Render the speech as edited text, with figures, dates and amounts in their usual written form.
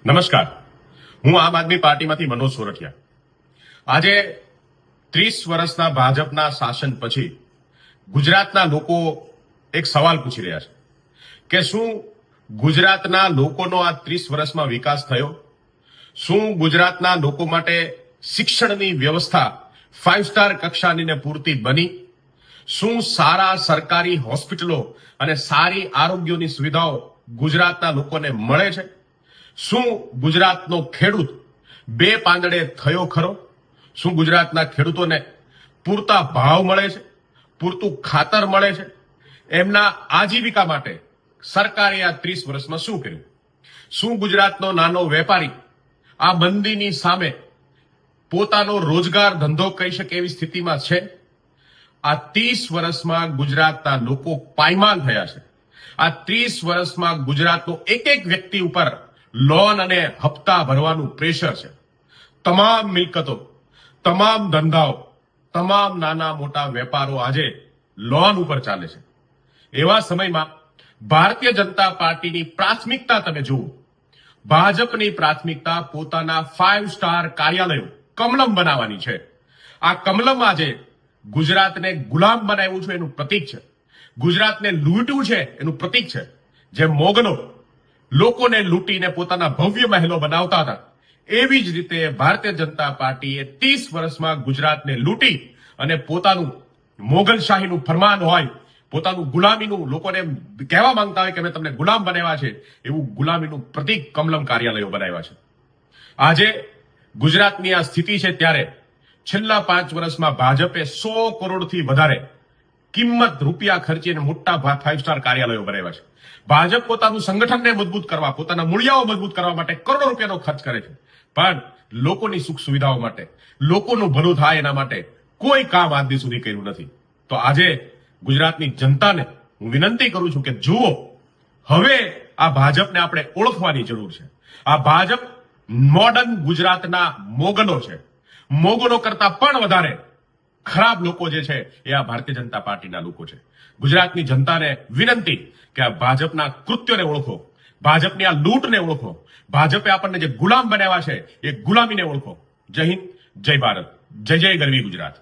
નમસ્કાર, હું આમ આદમી પાર્ટીમાંથી મનોજ સોરઠિયા. આજે 30 વર્ષના ભાજપના શાસન પછી ગુજરાતના લોકો એક સવાલ પૂછી રહ્યા છે કે શું ગુજરાતના લોકોનો આ 30 વર્ષમાં વિકાસ થયો? શું ગુજરાતના લોકો માટે શિક્ષણની વ્યવસ્થા 5 સ્ટાર કક્ષાની ને પૂરતી બની? શું સારા સરકારી હોસ્પિટલો અને સારી આરોગ્યની સુવિધાઓ ગુજરાતના લોકોને મળે છે? શું ગુજરાતનો ખેડૂત બે પાંદડે થયો ખરો? શું ગુજરાતના ખેડૂતોને પૂરતા ભાવ મળે છે? પૂરતું ખાતર મળે છે? એમના આજીવિકા માટે સરકારે આ 30 વર્ષમાં શું કર્યું? શું ગુજરાતનો નાનો વેપારી આ મંદીની સામે પોતાનો રોજગાર ધંધો કરી શકે એવી સ્થિતિમાં છે? આ 30 વર્ષમાં ગુજરાતના લોકો પાયમાલ થયા છે. આ 30 વર્ષમાં ગુજરાતનો એક એક વ્યક્તિ ઉપર લોન અને હપ્તા ભરવાનું પ્રેશર છે. તમામ મિલકતો, તમામ ધંધાઓ, તમામ નાના મોટા વેપારો આજે લોન ઉપર ચાલે છે. એવા સમયમાં ભારતીય જનતા પાર્ટીની પ્રાથમિકતા તમે જુઓ. ભાજપની પ્રાથમિકતા પોતાના 5 સ્ટાર કાર્યાલયો કમલમ બનાવવાની છે. આ કમલમ આજે ગુજરાતને ગુલામ બનાવ્યું છે એનું પ્રતીક છે. ગુજરાતને લૂંટ્યું છે એનું પ્રતીક છે. જે મોગલો લોકોને લૂંટીને પોતાના ભવ્ય મહેલો બનાવતા હતા, એવી જ રીતે ભારતીય જનતા પાર્ટીએ 30 વર્ષમાં ગુજરાતને લૂંટી અને પોતાનું મોગલશાહીનું ફરમાન હોય, પોતાનું ગુલામીનું, લોકોને કહેવા માંગતા હોય કે અમે તમને ગુલામ બનાવ્યા છે, એવું ગુલામીનું પ્રતીક કમલમ કાર્યાલયો બનાવ્યા છે. આજે ગુજરાતની આ સ્થિતિ છે ત્યારે છેલ્લા 5 વર્ષમાં ભાજપે 100 કરોડથી વધારે કિંમત રૂપિયા ખર્ચીને મોટા 5 સ્ટાર કાર્યાલયો બનાવ્યા છે. ભાજપ પોતાનું સંગઠનને મજબૂત કરવા, પોતાના મૂળિયાઓ મજબૂત કરવા માટે કરોડો રૂપિયાનો ખર્ચ કરે છે, પણ લોકોની સુખ સુવિધાઓ માટે, લોકોનું ભલું થાય એના માટે કોઈ કામ આજ દિવસ સુધી કર્યું નથી. તો આજે ગુજરાતની જનતાને હું વિનંતી કરું છું કે જુઓ, હવે આ ભાજપને આપણે ઓળખવાની જરૂર છે. આ ભાજપ મોડર્ન ગુજરાતના મોગલો છે. મોગલો કરતા પણ વધારે ખરાબ લોકો જે છે એ આ ભારતીય જનતા પાર્ટીના લોકો છે. ગુજરાતની જનતાને વિનંતી કે આ ભાજપના કૃત્યોને ઓળખો, ભાજપની આ લૂંટને ઓળખો, ભાજપે આપણને જે ગુલામ બનાવ્યા છે એ ગુલામીને ઓળખો. જય હિન્દ, જય ભારત, જય જય ગરવી ગુજરાત.